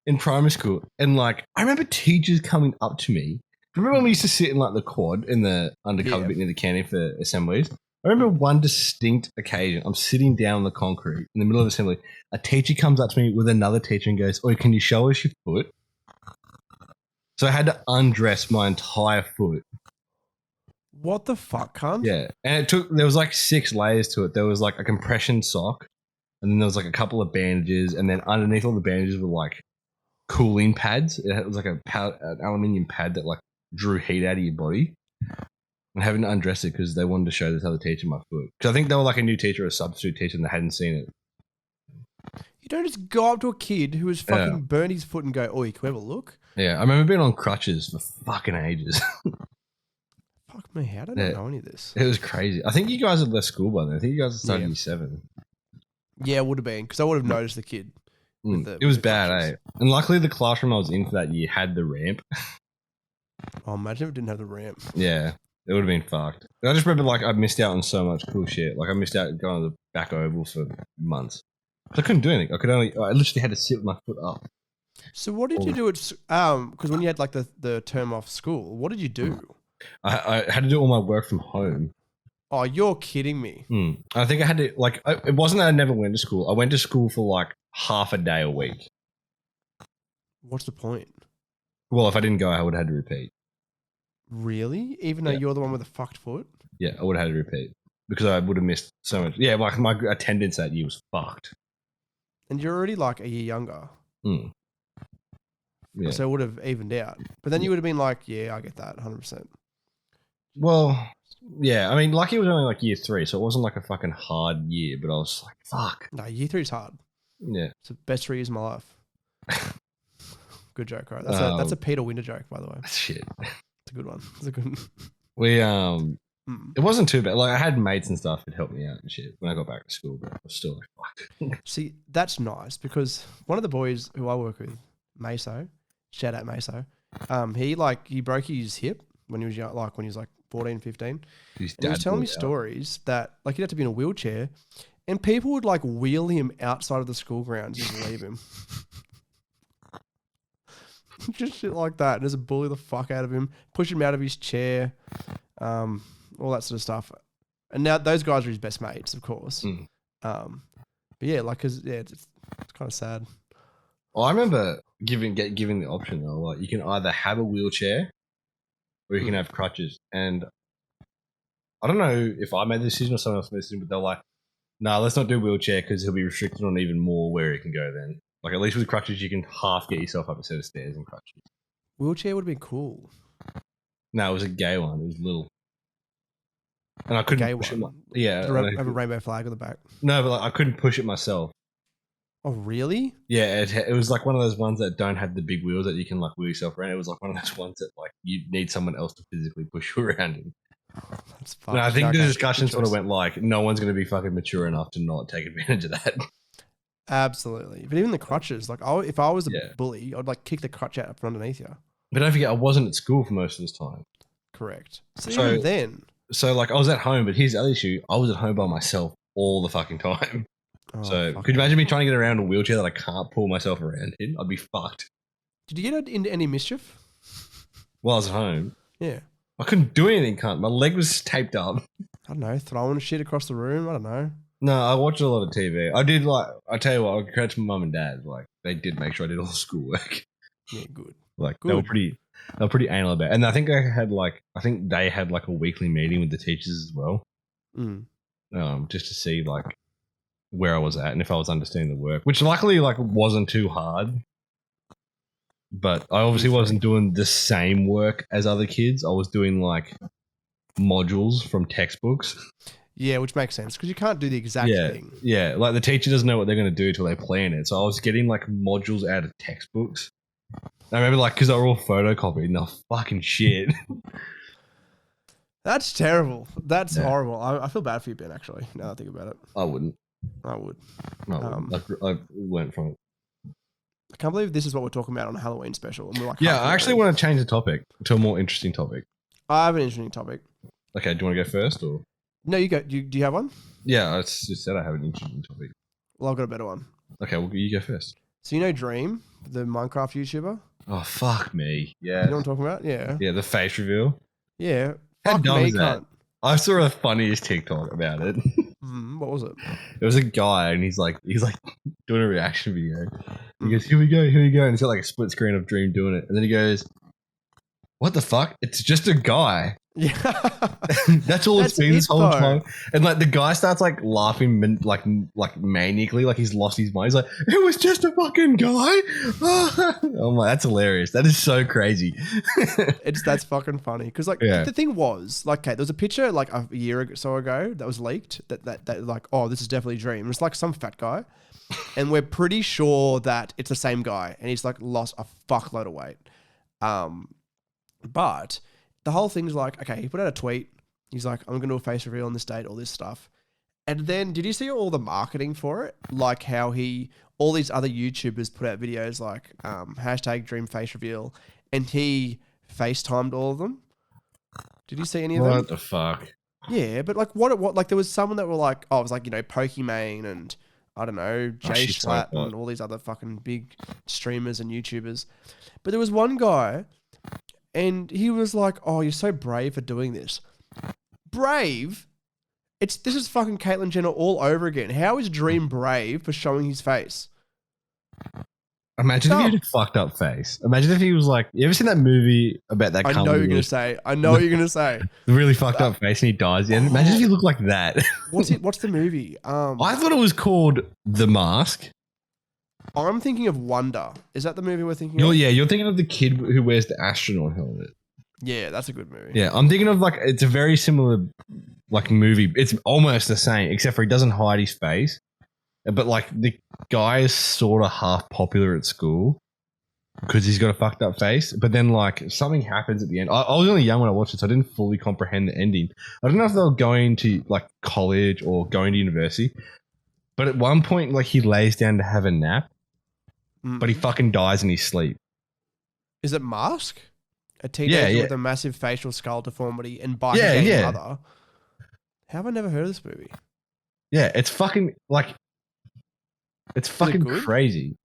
B: in primary school, and like I remember teachers coming up to me. Remember when we used to sit in like the quad in the undercover bit near the canteen for assemblies? I remember one distinct occasion. I'm sitting down on the concrete in the middle of assembly. A teacher comes up to me with another teacher and goes, "Oi, can you show us your foot?" So I had to undress my entire foot.
A: What the fuck, cunt?
B: Yeah, and there was like 6 layers to it. There was like a compression sock. And then there was like a couple of bandages, and then underneath all the bandages were like cooling pads. It was like an aluminium pad that like drew heat out of your body. And having to undress it because they wanted to show this other teacher my foot. Because I think they were like a new teacher or a substitute teacher and they hadn't seen it.
A: You don't just go up to a kid who has fucking burned his foot and go, "Oi, can we have a look?"
B: Yeah, I remember being on crutches for fucking ages.
A: Fuck me, how did I know any of this?
B: It was crazy. I think you guys had left school by then. I think you guys had started year 7.
A: Yeah, it would have been because I would have noticed the kid.
B: It was bad, eh? And luckily the classroom I was in for that year had the ramp.
A: Oh, imagine if it didn't have the ramp.
B: Yeah, it would have been fucked. I just remember like I missed out on so much cool shit. Like I missed out going to the back oval for months. I couldn't do anything. I literally had to sit with my foot up.
A: So what did you do at because when you had like the term off school, what did you do?
B: I had to do all my work from home.
A: Oh, you're kidding me.
B: I think I had to, like, it wasn't that I never went to school. I went to school for like half a day a week.
A: What's the point?
B: Well, if I didn't go, I would have had to repeat.
A: Really? Even though you're the one with a fucked foot?
B: Yeah, I would have had to repeat because I would have missed so much. Yeah, like my attendance that year was fucked.
A: And you're already like a year younger.
B: Yeah.
A: So it would have evened out. But then you would have been like, yeah, I get that 100%.
B: Well, yeah, I mean, lucky it was only like year 3, so it wasn't like a fucking hard year, but I was like, fuck.
A: No, year 3 is hard.
B: Yeah.
A: It's the best 3 years of my life. Good joke, right? That's a Peter Winter joke, by the way.
B: Shit.
A: It's a good one. It's a good one.
B: It wasn't too bad. Like, I had mates and stuff that helped me out and shit when I got back to school, but I was still like, fuck.
A: See, that's nice because one of the boys who I work with, Meso, shout out Meso, he broke his hip when he was young, like when he was like 14, 15. And he was telling me stories that like he'd have to be in a wheelchair and people would like wheel him outside of the school grounds and just leave him. Just shit like that. And just bully the fuck out of him, push him out of his chair, all that sort of stuff. And now those guys are his best mates, of course. But yeah, like, cause yeah, it's kind of sad.
B: Well, I remember giving the option though, like you can either have a wheelchair or you can have crutches. And I don't know if I made the decision or someone else made the decision, but they're like, no, let's not do wheelchair because he'll be restricted on even more where he can go then. Like at least with crutches, you can half get yourself up a set of stairs in crutches.
A: Wheelchair would have been cool.
B: No, it was a gay one. It was little. And I couldn't push it. Yeah.
A: Have a rainbow flag on the back.
B: No, but like, I couldn't push it myself.
A: Oh, really?
B: Yeah, it was like one of those ones that don't have the big wheels that you can like wheel yourself around. It was like one of those ones that like you need someone else to physically push you around in.
A: It's
B: No,
A: fucked.
B: I think the
A: Okay,
B: discussion
A: good
B: sort of
A: choice.
B: went like, no one's going to be fucking mature enough to not take advantage of that.
A: Absolutely. But even the crutches, like if I was a
B: Yeah.
A: bully, I'd like kick the crutch out from underneath you.
B: But don't forget, I wasn't at school for most of this time.
A: Correct. So
B: So-
A: even then,
B: So, like, I was at home, but here's the other issue. I was at home by myself all the fucking time.
A: oh,
B: So,
A: fuck
B: could you
A: off.
B: imagine me trying to get around a wheelchair that I can't pull myself around in? I'd be fucked.
A: Did you get into any mischief?
B: While I was at home,
A: Yeah.
B: I couldn't do anything, cunt. My leg was taped up.
A: I don't know, throwing shit across the room. I don't know.
B: No, I watched a lot of TV. I did, like, I tell you what, I credit to my mum and dad. Like, they did make sure I did all the schoolwork.
A: Yeah, good.
B: Like,
A: Good.
B: they were pretty anal about it. And I think I think they had, like, a weekly meeting with the teachers as well.
A: Mm.
B: Just to see, like, where I was at and if I was understanding the work, which luckily, like, wasn't too hard. But I obviously wasn't doing the same work as other kids. I was doing, like, modules from textbooks.
A: Yeah, which makes sense because you can't do the exact thing.
B: Yeah, like the teacher doesn't know what they're going to do till they plan it. So I was getting like modules out of textbooks. I remember like because they were all photocopied and they're fucking shit.
A: That's terrible. That's
B: Yeah.
A: horrible. I feel bad for you, Ben, actually, now that I think about it.
B: I wouldn't.
A: I would.
B: I went from it.
A: I can't believe this is what we're talking about on a Halloween special. And we're like,
B: Yeah, I actually want to change the topic to a more interesting topic.
A: I have an interesting topic.
B: Okay, do you want to go first or?
A: No, you go. Do you have one?
B: Yeah, I just said I have an interesting topic.
A: Well, I've got a better one.
B: Okay, well, you go first.
A: So you know Dream, the Minecraft YouTuber?
B: Oh, fuck me. Yeah.
A: You know what I'm talking about? Yeah.
B: Yeah, the face reveal.
A: Yeah.
B: How
A: Fuck
B: dumb
A: me,
B: is that?
A: cunt.
B: I saw the funniest TikTok about it.
A: What was it?
B: It was a guy and he's like doing a reaction video. He
A: Mm.
B: goes, here we go, and it's got like a split screen of Dream doing it. And then he goes, what the fuck? It's just a guy.
A: Yeah.
B: That's all it's
A: That's
B: been this
A: it,
B: whole
A: though.
B: time. And like the guy starts like laughing like maniacally, like he's lost his mind. He's like, it was just a fucking guy. I'm like, that's hilarious. That is so crazy.
A: That's fucking funny because like
B: Yeah.
A: the thing was like, okay, there was a picture like a year or so ago that was leaked that like, oh, this is definitely Dream. It's like some fat guy, and we're pretty sure that it's the same guy, and he's like lost a fuckload of weight. But the whole thing's like, okay, he put out a tweet. He's like, I'm gonna do a face reveal on this date, all this stuff. And then did you see all the marketing for it? Like how all these other YouTubers put out videos like hashtag Dream face reveal, and he FaceTimed all of them. Did you see any of them?
B: What the fuck?
A: Yeah, but like what like there was someone that were like, oh, it was like, you know, Pokimane and I don't know, Jay
B: she's so
A: Schlatt
B: hot.
A: and all these other fucking big streamers and YouTubers. But there was one guy and he was like, oh, you're so brave for doing this. Brave? This is fucking Caitlyn Jenner all over again. How is Dream brave for showing his face?
B: Imagine if he had a fucked up face. Imagine if he was like, you ever seen that movie about that
A: I know you're gonna say. I know what you're gonna say.
B: the really fucked up face and he dies? Yeah, imagine if he looked like that.
A: What's the movie?
B: I thought it was called The Mask.
A: I'm thinking of Wonder. Is that the movie we're thinking of?
B: You're thinking of the kid who wears the astronaut helmet.
A: Yeah, that's a good movie.
B: Yeah, I'm thinking of like, it's a very similar like movie. It's almost the same, except for he doesn't hide his face. But like the guy is sort of half popular at school because he's got a fucked up face. But then like something happens at the end. I was only young when I watched it, so I didn't fully comprehend the ending. I don't know if they were going to like college or going to university. But at one point, like he lays down to have a nap, but he fucking dies in his sleep.
A: Is it Mask? A teenager with a massive facial skull deformity and biking mother. How have I never heard of this movie?
B: Yeah, it's fucking like, it's fucking
A: good?
B: crazy.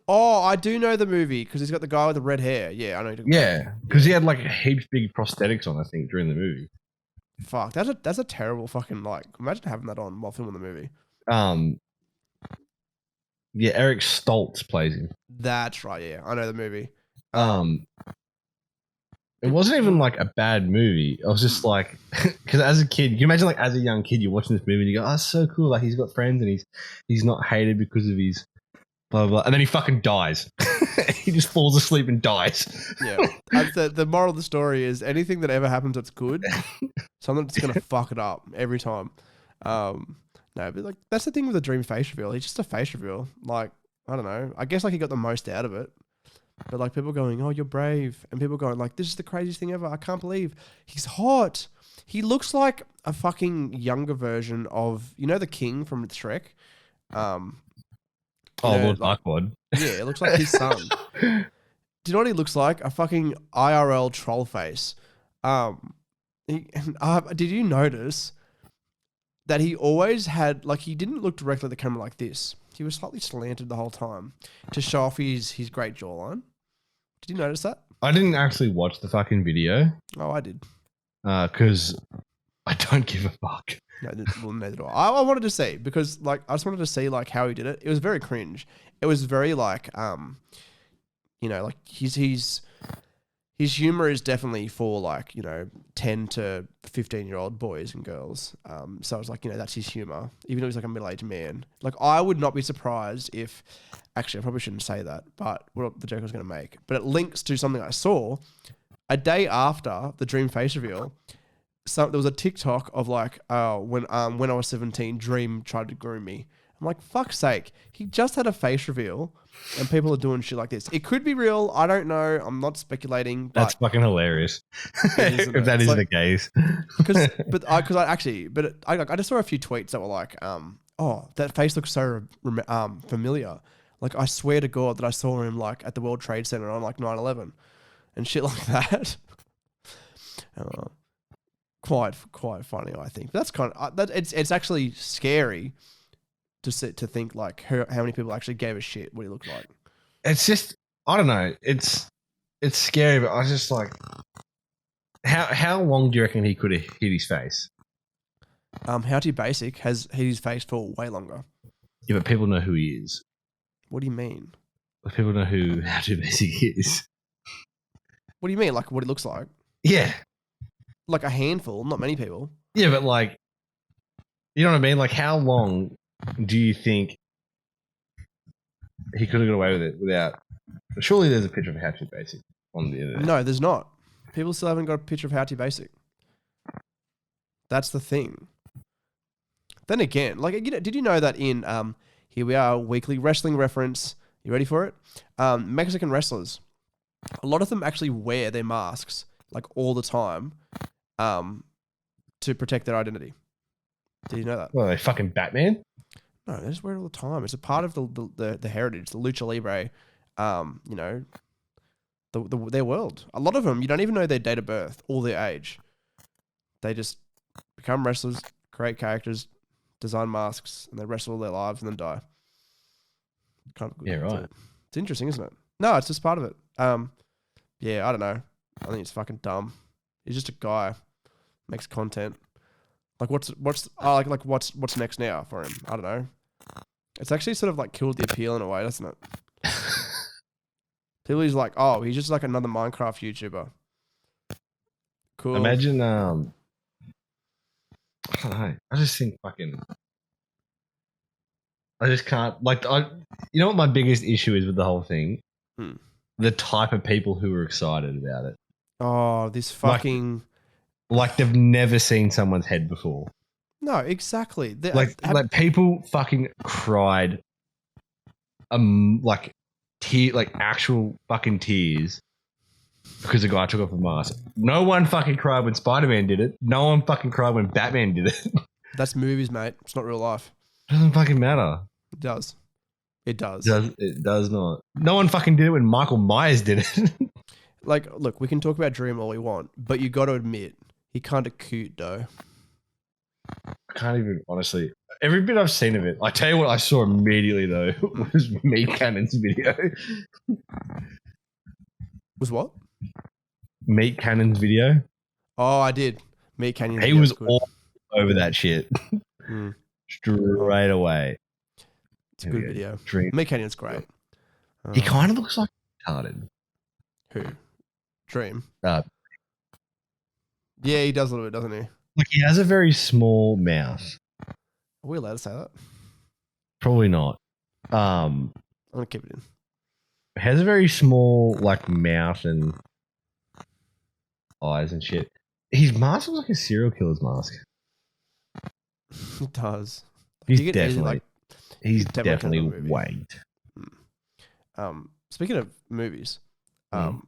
A: Oh, I do know the movie because he's got the guy with the red hair. Yeah, I know.
B: Yeah, because he had like heaps big prosthetics on, I think, during the movie.
A: Fuck, that's a terrible fucking like. Imagine having that on while filming the movie.
B: Yeah, Eric Stoltz plays him.
A: That's right. Yeah, I know the movie.
B: It wasn't even like a bad movie. I was just like, because as a kid, you imagine like as a young kid, you're watching this movie and you go, "Oh, that's so cool! Like he's got friends and he's not hated because of his blah blah." And then he fucking dies. He just falls asleep and dies.
A: Yeah. The moral of the story is anything that ever happens that's good, something that's gonna fuck it up every time. No, but like that's the thing with the Dream face reveal. He's just a face reveal. Like I don't know. I guess like he got the most out of it. But like people going, "Oh, you're brave," and people going like, "This is the craziest thing ever. I can't believe he's hot." He looks like a fucking younger version of the king from Shrek.
B: Lord
A: Like,
B: Farquaad.
A: yeah, it looks like his son. Do you know what he looks like? A fucking IRL troll face. Did you notice that he always had like he didn't look directly at the camera like this? He was slightly slanted the whole time to show off his great jawline. Did you notice that?
B: I didn't actually watch the fucking video.
A: Oh, I did.
B: Because I don't give a fuck.
A: No, neither do I. I wanted to see because like I just wanted to see like how he did it. It was very cringe. It was very like like his humor is definitely for like 10 to 15-year-old boys and girls. So I was like that's his humor, even though he's like a middle-aged man. Like I would not be surprised if, actually I probably shouldn't say that, but what the joke I was going to make, but it links to something I saw a day after the Dream face reveal. So there was a TikTok of like, when I was 17, Dream tried to groom me. I'm like, fuck's sake, he just had a face reveal and people are doing shit like this. It could be real. I don't know. I'm not speculating. But
B: that's fucking hilarious. If that is the case.
A: I just saw a few tweets that were like, oh, that face looks so familiar. Like, I swear to God that I saw him like at the World Trade Center on like 9/11 and shit like that. Quite funny, I think. But that's kind of it's actually scary to think like how many people actually gave a shit what he looked like.
B: It's just, I don't know. It's scary, but I was just like, how long do you reckon he could have hit his face?
A: How to Basic has hit his face for way longer.
B: Yeah, but people know who he is.
A: What do you mean?
B: People know who How to Basic is.
A: What do you mean? Like what he looks like?
B: Yeah.
A: Like a handful, not many people.
B: Yeah, but like, you know what I mean? Like, how long do you think he could have got away with it without? Surely there's a picture of How to Basic on the internet.
A: No, there's not. People still haven't got a picture of How to Basic. That's the thing. Then again, like, did you know that in here we are, weekly wrestling reference. You ready for it? Mexican wrestlers, a lot of them actually wear their masks like all the time, to protect their identity. Did you know that?
B: Well, they fucking Batman.
A: No, they just wear it all the time. It's a part of the heritage, the lucha libre, their world. A lot of them, you don't even know their date of birth or their age. They just become wrestlers, create characters, design masks, and they wrestle all their lives and then die. Kind of good.
B: Yeah, right.
A: It's interesting, isn't it? No, it's just part of it. Yeah, I don't know. I think it's fucking dumb. He's just a guy, makes content. Like what's next now for him? I don't know. It's actually sort of like killed the appeal in a way, doesn't it? People is like, oh, he's just like another Minecraft YouTuber. Cool.
B: Imagine, I don't know. I just think fucking. I just can't you know what my biggest issue is with the whole thing? The type of people who are excited about it.
A: Oh, this fucking
B: like they've never seen someone's head before.
A: No, exactly.
B: Like people fucking cried, like actual fucking tears because the guy took off a mask. No one fucking cried when Spider-Man did it. No one fucking cried when Batman did it.
A: That's movies, mate. It's not real life.
B: It doesn't fucking matter.
A: It does. It does.
B: It does not. No one fucking did it when Michael Myers did it.
A: Like, look, we can talk about Dream all we want, but you got to admit, he kind of cute, though.
B: I can't even, honestly. Every bit I've seen of it, I tell you what I saw immediately, though, was Meat Cannon's video.
A: Was what?
B: Meat Cannon's video.
A: Oh, I did. Meat Cannon.
B: He was all over that shit. Straight away.
A: It's a good video.
B: Dream.
A: Meat Cannon's great.
B: He kind of looks like retarded.
A: Who? Dream.
B: Yeah,
A: he does a little bit, doesn't he?
B: Like, he has a very small mouth.
A: Are we allowed to say that?
B: Probably not.
A: I'm gonna keep it in.
B: Has a very small mouth and eyes and shit. His mask looks like a serial killer's mask.
A: It does.
B: He's definitely whacked.
A: speaking of movies, even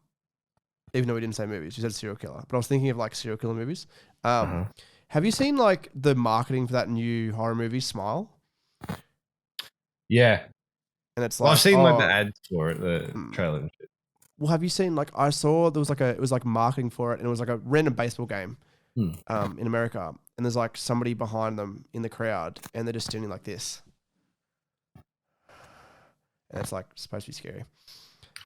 A: though we didn't say movies, you said serial killer, but I was thinking of like serial killer movies. Have you seen like the marketing for that new horror movie, Smile?
B: Yeah.
A: And it's
B: Well,
A: like,
B: I've seen like the ads for it, the trailer and shit.
A: Well, have you seen like I saw there was like it was like marketing for it, and it was like a random baseball game, in America, and there's like somebody behind them in the crowd, and they're just standing like this, and it's like supposed to be scary.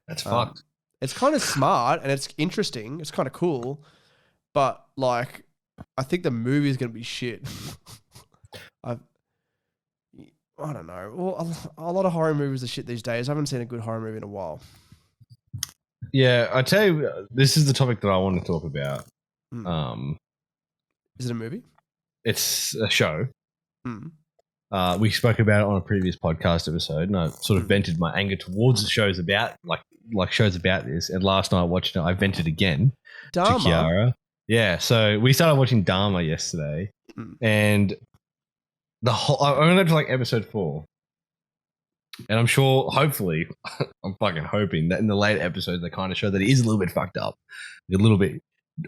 B: That's fucked.
A: It's kind of smart and it's interesting. It's kind of cool, but like, I think the movie is gonna be shit. I don't know. Well, a lot of horror movies are shit these days. I haven't seen a good horror movie in a while.
B: Yeah, I tell you, this is the topic that I want to talk about.
A: Is it a movie?
B: It's a show. We spoke about it on a previous podcast episode, and I sort of vented my anger towards the shows about like shows about this. And last night watching it, I vented again
A: Dahmer.
B: to Kiara. Yeah, so we started watching Dahmer yesterday, and the whole I only got to like episode 4. And I'm sure, hopefully, I'm fucking hoping that in the later episodes they kind of show that he is a little bit fucked up. A little bit.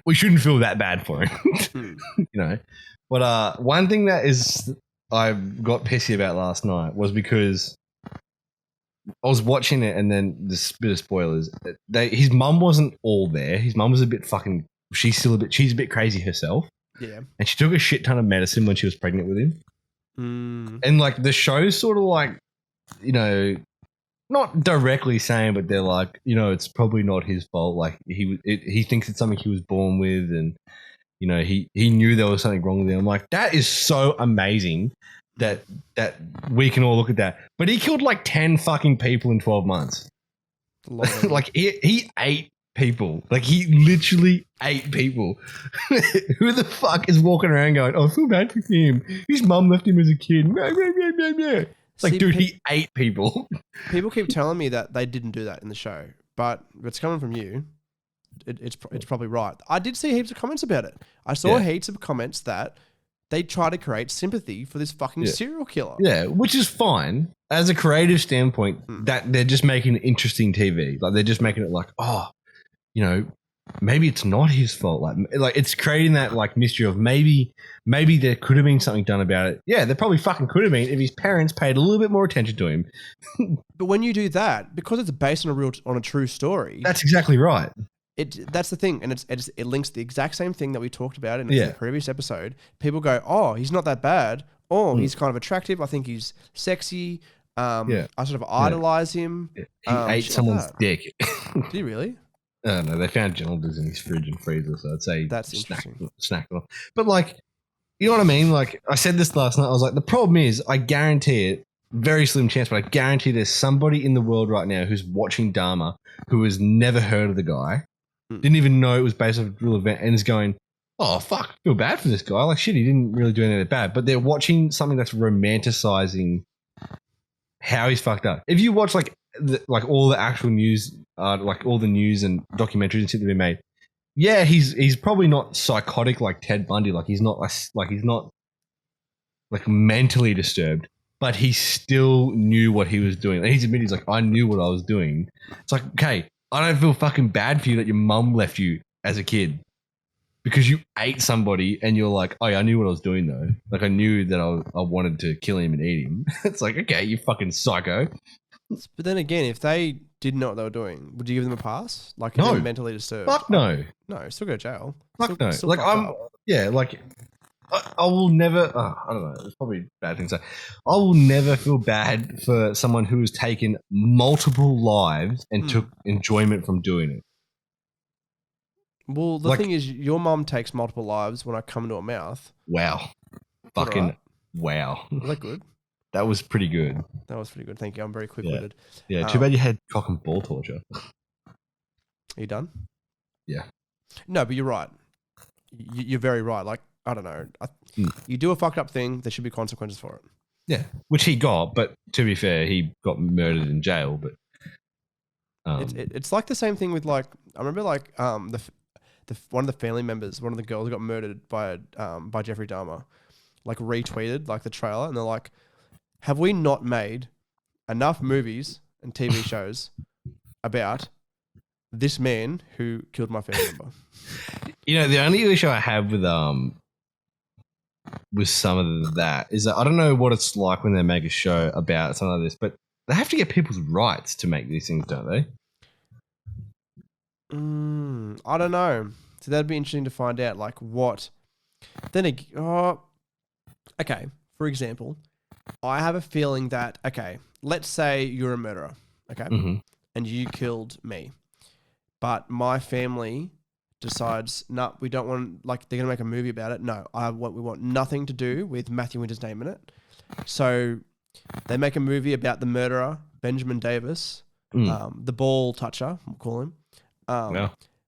B: We shouldn't feel that bad for him, you know. But one thing that is I got pissy about last night was because I was watching it, and then this bit of spoilers. His mum wasn't all there. His mum was a bit fucking. She's a bit crazy herself.
A: Yeah. And
B: she took a shit ton of medicine when she was pregnant with him. And like the show's sort of like, you know, not directly saying, but they're like, you know, it's probably not his fault. Like he thinks it's something he was born with, and you know, he knew there was something wrong with him. I'm like, that is so amazing that we can all look at that. But he killed like 10 fucking people in 12 months. Like he ate people. Like he literally ate people. Who the fuck is walking around going, oh, I feel bad for him. His mum left him as a kid. Like, dude, he ate people. People
A: keep telling me that they didn't do that in the show, but it's coming from you. It's probably right. I did see heaps of comments about it. I saw heaps of comments that they try to create sympathy for this fucking serial killer.
B: Yeah, which is fine. As a creative standpoint, that they're just making interesting TV. Like, they're just making it like, oh, you know, maybe it's not his fault. Like it's creating that like mystery of maybe there could have been something done about it. Yeah, there probably fucking could have been if his parents paid a little bit more attention to him.
A: But when you do that, because it's based on a true story,
B: that's exactly right.
A: That's the thing, and it links the exact same thing that we talked about in the previous episode. People go, oh, he's not that bad. Oh, he's kind of attractive. I think he's sexy. I sort of idolize him.
B: He ate someone's dick.
A: Did he really?
B: I don't know. They found genitals in his fridge and freezer, so I'd say
A: that's interesting.
B: Snack it off. But like, you know what I mean? Like, I said this last night. I was like, the problem is, I guarantee it, very slim chance, but I guarantee there's somebody in the world right now who's watching Dahmer who has never heard of the guy, didn't even know it was based off a real event, and is going, oh, fuck, I feel bad for this guy. Like, shit, he didn't really do anything bad. But they're watching something that's romanticizing how he's fucked up. If you watch, like all the actual news, like all the news and documentaries and shit that have been made, yeah, he's probably not psychotic like Ted Bundy. Like he's not like mentally disturbed, but he still knew what he was doing. And he's admitted, he's like, I knew what I was doing. It's like, okay, I don't feel fucking bad for you that your mum left you as a kid because you ate somebody, and you're like, oh yeah, I knew what I was doing though. Like I knew that I wanted to kill him and eat him. It's like, okay, you fucking psycho.
A: But then again, if they didn't know what they were doing, would you give them a pass? Like,
B: no,
A: mentally disturbed?
B: Fuck no.
A: No, still go to jail.
B: Fuck no. Like I will never. I don't know. It's probably a bad thing to say. I will never feel bad for someone who has taken multiple lives and took enjoyment from doing it.
A: Well, the thing is, your mum takes multiple lives when I come into her mouth.
B: Wow. Fucking right? Wow.
A: Was that good?
B: That was pretty good.
A: That was pretty good. Thank you. I'm very quick-witted.
B: Yeah. Too bad you had cock and ball torture.
A: Are you done?
B: Yeah.
A: No, but you're right. You're very right. Like, I don't know. You do a fucked up thing, there should be consequences for it.
B: Yeah, which he got. But to be fair, he got murdered in jail. But
A: it's like the same thing with like, I remember like one of the family members, one of the girls got murdered by Jeffrey Dahmer, like retweeted like the trailer, and they're like, have we not made enough movies and TV shows about this man who killed my family member.
B: You know, the only issue I have with some of that is that I don't know what it's like when they make a show about something like this, but they have to get people's rights to make these things, don't they?
A: I don't know. So that'd be interesting to find out, like what. Then, okay. For example, I have a feeling that let's say you're a murderer, and you killed me, but my family decides, no, we don't want, like, they're gonna make a movie about it. No, we want nothing to do with Matthew Winter's name in it. So they make a movie about the murderer, Benjamin Davis, the ball toucher, we'll call him.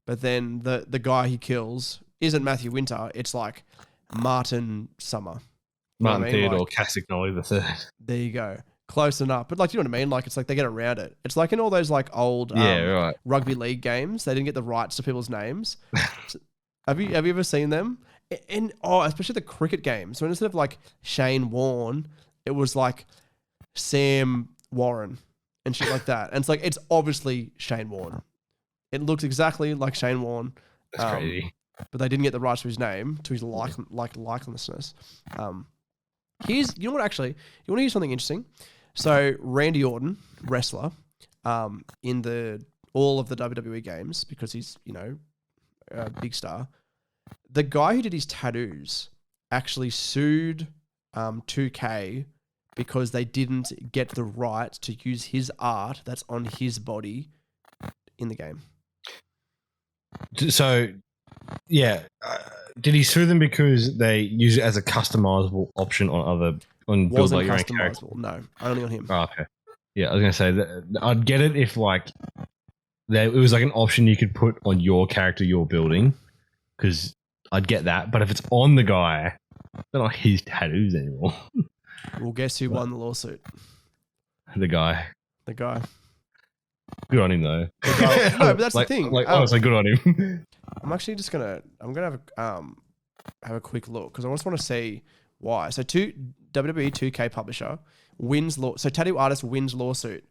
A: But then the guy he kills isn't Matthew Winter. It's like Martin Summer.
B: Martin Theodore Castagnoli III.
A: There you go. Close enough. But like, you know what I mean? Like, it's like they get around it. It's like in all those like old rugby league games, they didn't get the rights to people's names. Have you ever seen them? Especially the cricket games. So instead of like Shane Warne, it was like Sam Warren and shit like that. And it's like, it's obviously Shane Warne. It looks exactly like Shane Warne.
B: That's crazy.
A: But they didn't get the rights to his name, to his likeliness. You know what, actually, you want to hear something interesting? So Randy Orton, wrestler, in all of the WWE games, because he's, you know, a big star, the guy who did his tattoos actually sued 2K because they didn't get the right to use his art that's on his body in the game.
B: So, yeah, did he sue them because they use it as a customizable option on build like your own character?
A: No, only on him.
B: Oh, okay. Yeah, I was gonna say that I'd get it if like it was like an option you could put on your character you're building, because I'd get that. But if it's on the guy, they're not his tattoos anymore.
A: Well, guess who won the lawsuit?
B: The guy.
A: Good
B: on him though.
A: No, but that's the thing.
B: Like honestly, good on him.
A: I'm actually just gonna have a quick look because I just want to see why. So WWE 2K publisher wins so tattoo artist wins lawsuit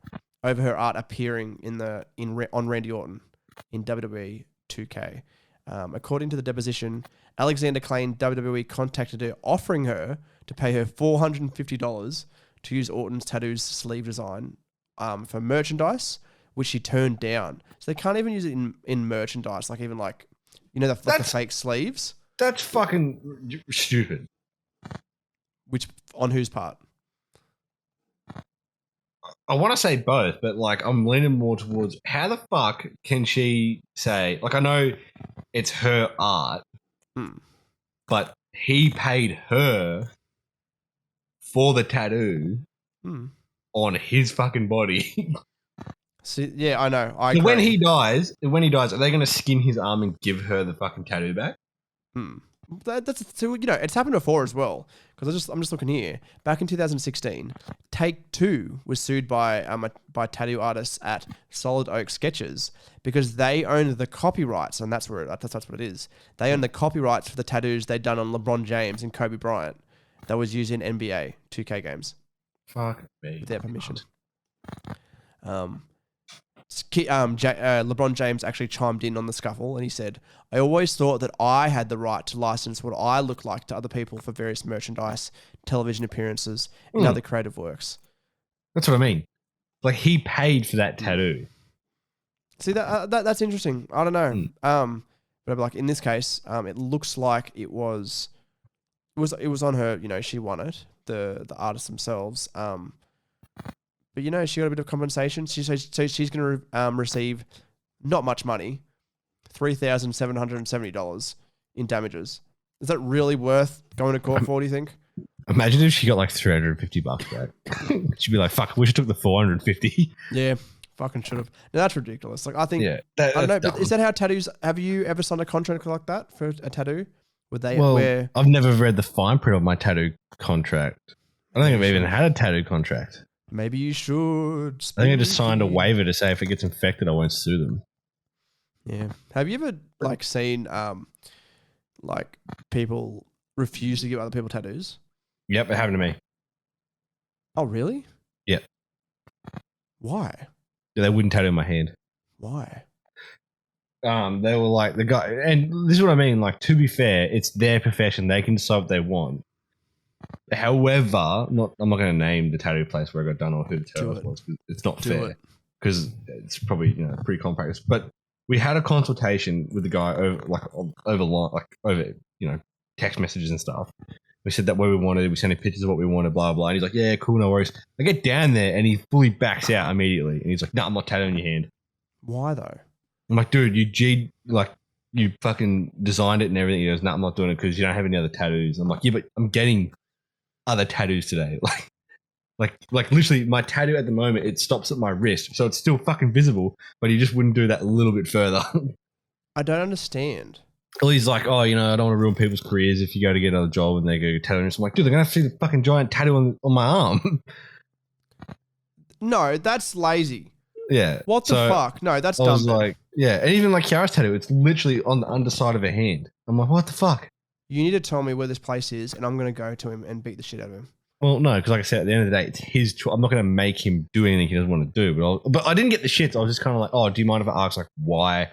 A: over her art appearing on Randy Orton in WWE 2K. According to the deposition, Alexander claimed WWE contacted her offering her to pay her $450 to use Orton's tattoo's sleeve design for merchandise, which she turned down. So they can't even use it in merchandise, like even like, you know, the fake sleeves.
B: That's fucking stupid.
A: Which, on whose part?
B: I want to say both, but like I'm leaning more towards how the fuck can she say, like, I know it's her art, but he paid her for the tattoo on his fucking body.
A: See, yeah, I know.
B: When he dies, are they going to skin his arm and give her the fucking tattoo back?
A: That's so, you know, it's happened before as well. Because I'm just looking here. Back in 2016, Take Two was sued by tattoo artists at Solid Oak Sketches because they owned the copyrights, and that's what it is. They owned the copyrights for the tattoos they'd done on LeBron James and Kobe Bryant that was used in NBA 2K games.
B: Fuck me.
A: With their permission. LeBron James actually chimed in on the scuffle and he said, I always thought that I had the right to license what I look like to other people for various merchandise, television appearances, and other creative works.
B: That's what I mean. Like, he paid for that tattoo.
A: See, that's interesting. I don't know. But like in this case, it looks like it was on her, you know, she won it, the artists themselves. But, you know, she got a bit of compensation. So she's going to receive not much money, $3,770 in damages. Is that really worth going to court for, do you think?
B: Imagine if she got like $350 back. She'd be like, fuck, we should have took the $450.
A: Yeah, fucking should have. No, that's ridiculous. Like, I think,
B: I
A: don't know, but is that how tattoos, have you ever signed a contract like that for a tattoo?
B: I've never read the fine print of my tattoo contract. I don't think I've even had a tattoo contract.
A: Maybe you should.
B: I think I just signed a waiver to say if it gets infected, I won't sue them.
A: Yeah. Have you ever like seen like people refuse to give other people tattoos?
B: Yep, it happened to me.
A: Oh, really?
B: Yep.
A: Why?
B: They wouldn't tattoo my hand.
A: Why?
B: They were like the guy, and this is what I mean. Like, to be fair, it's their profession; they can decide what they want. However, I'm not going to name the tattoo place where I got done or who the tattoo was. It's not fair because it's probably pretty common practice. But we had a consultation with the guy over text messages and stuff. We said that what we wanted. We sent him pictures of what we wanted. Blah blah. And he's like, "Yeah, cool, no worries." I get down there and he fully backs out immediately. And he's like, "No, I'm not tattooing your hand."
A: Why though?
B: I'm like, "Dude, you fucking designed it and everything." He goes, "No, I'm not doing it because you don't have any other tattoos." I'm like, "Yeah, but I'm getting other tattoos today." Like literally, my tattoo at the moment, it stops at my wrist, so it's still fucking visible. But he just wouldn't do that a little bit further.
A: I don't understand.
B: Well, he's like, "Oh, I don't want to ruin people's careers if you go to get another job and they go tattooing." So I'm like, "Dude, they're gonna have to see the fucking giant tattoo on my arm."
A: No, that's lazy.
B: Yeah.
A: What the fuck? No, that's dumb.
B: I was like, yeah, and even like Kiara's tattoo, it's literally on the underside of her hand. I'm like, what the fuck?
A: You need to tell me where this place is, and I'm gonna go to him and beat the shit out of him.
B: Well, no, because like I said, at the end of the day, it's his choice. I'm not going to make him do anything he doesn't want to do. But I didn't get the shits. I was just kind of like, "Oh, do you mind if I ask like why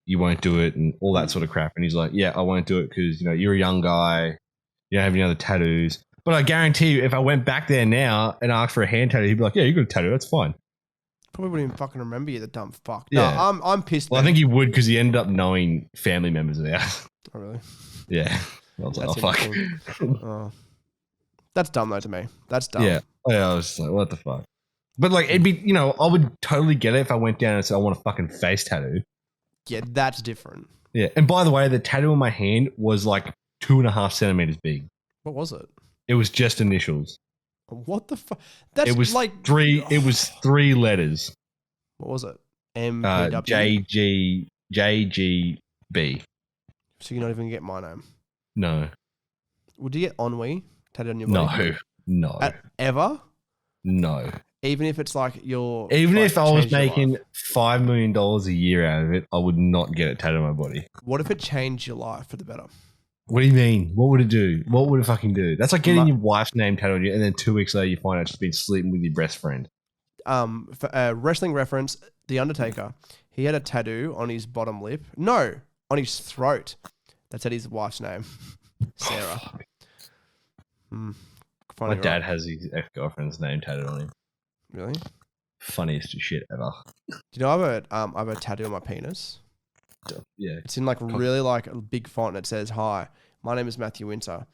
B: you won't do it and all that sort of crap?" And he's like, "Yeah, I won't do it because you're a young guy, you don't have any other tattoos." But I guarantee you, if I went back there now and asked for a hand tattoo, he'd be like, "Yeah, you got a tattoo. That's fine."
A: Probably wouldn't even fucking remember you, the dumb fuck.
B: Yeah.
A: No, I'm pissed.
B: Well, I think he would because he ended up knowing family members of ours.
A: Oh really?
B: Yeah. I was like, "Oh fuck."
A: Oh. That's dumb though to me. That's dumb.
B: Yeah. I was just like, what the fuck? But like, it'd be, I would totally get it if I went down and said, "I want a fucking face tattoo."
A: Yeah, that's different.
B: Yeah. And by the way, the tattoo on my hand was like 2.5 centimeters big.
A: What was it?
B: It was just initials.
A: What the fuck? That's
B: it was
A: like
B: 3. It was 3 letters.
A: What was it? MPW.
B: JGB.
A: So you're not even gonna get my name?
B: No.
A: Would you get Ennui tattooed on your body?
B: No.
A: Ever?
B: No.
A: Even if it's like
B: Even if I was making $5 million a year out of it, I would not get it tattooed on my body.
A: What if it changed your life for the better?
B: What do you mean? What would it do? What would it fucking do? That's like getting your wife's name tattooed on you, and then 2 weeks later you find out she's been sleeping with your best friend.
A: For a wrestling reference, The Undertaker, he had a tattoo on his bottom lip. No, on his throat. That said his wife's name, Sarah.
B: My dad has his ex-girlfriend's name tattooed on him.
A: Really?
B: Funniest shit ever.
A: Do you know I have a tattoo on my penis?
B: Yeah.
A: It's in like really like a big font. And it says, "Hi, my name is Matthew Winter.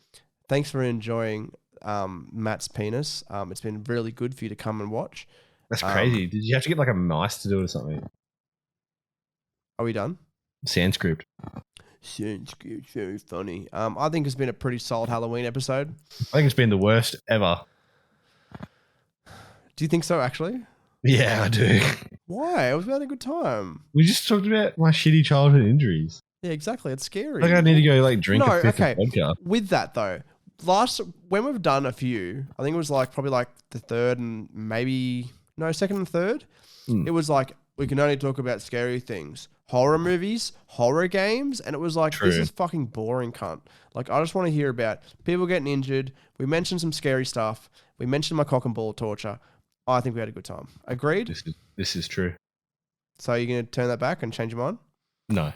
A: Thanks for enjoying Matt's penis. It's been really good for you to come and watch."
B: That's crazy. Did you have to get like a mice to do it or something?
A: Are we done?
B: Sanskrit.
A: Sanskrit, very funny. I think it's been a pretty solid Halloween episode.
B: I think it's been the worst ever.
A: Do you think so, actually?
B: Yeah, I do.
A: Why? I was having a good time.
B: We just talked about my shitty childhood injuries.
A: Yeah, exactly. It's scary.
B: Like I need to go like drink a fifth of vodka.
A: With that though, when we've done a few, I think it was like probably like the third and second and third. It was like we can only talk about scary things, horror movies, horror games, and it was like this is fucking boring, cunt. Like I just want to hear about people getting injured. We mentioned some scary stuff. We mentioned my cock and ball torture. I think we had a good time. Agreed?
B: This is true.
A: So you're going to turn that back and change your mind?
B: No.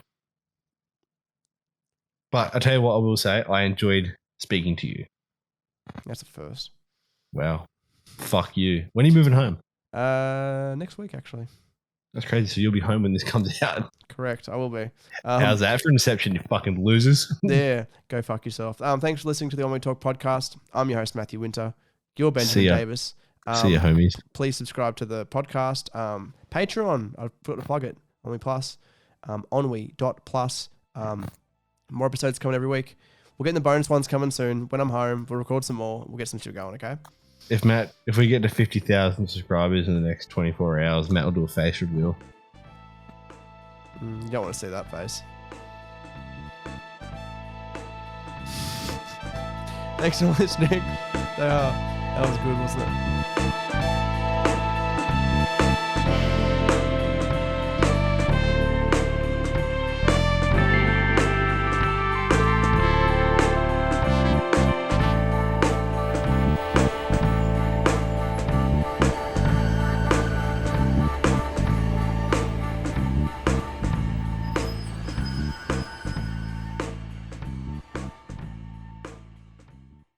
B: But I tell you what I will say. I enjoyed speaking to you.
A: That's a first.
B: Wow. Fuck you. When are you moving home?
A: Next week, actually.
B: That's crazy. So you'll be home when this comes out.
A: Correct. I will be.
B: How's that for Inception, you fucking losers?
A: Yeah. Go fuck yourself. Thanks for listening to the Ennui Talk podcast. I'm your host, Matthew Winter. You're Benjamin Davis.
B: See ya, homies.
A: Please subscribe to the podcast. Patreon, I've put to plug it. Ennui Plus. Ennui.plus. More episodes coming every week. We're getting the bonus ones coming soon. When I'm home, we'll record some more. We'll get some shit going, okay?
B: If we get to 50,000 subscribers in the next 24 hours, Matt will do a face reveal.
A: You don't want to see that face. Thanks for listening. That was good, wasn't it?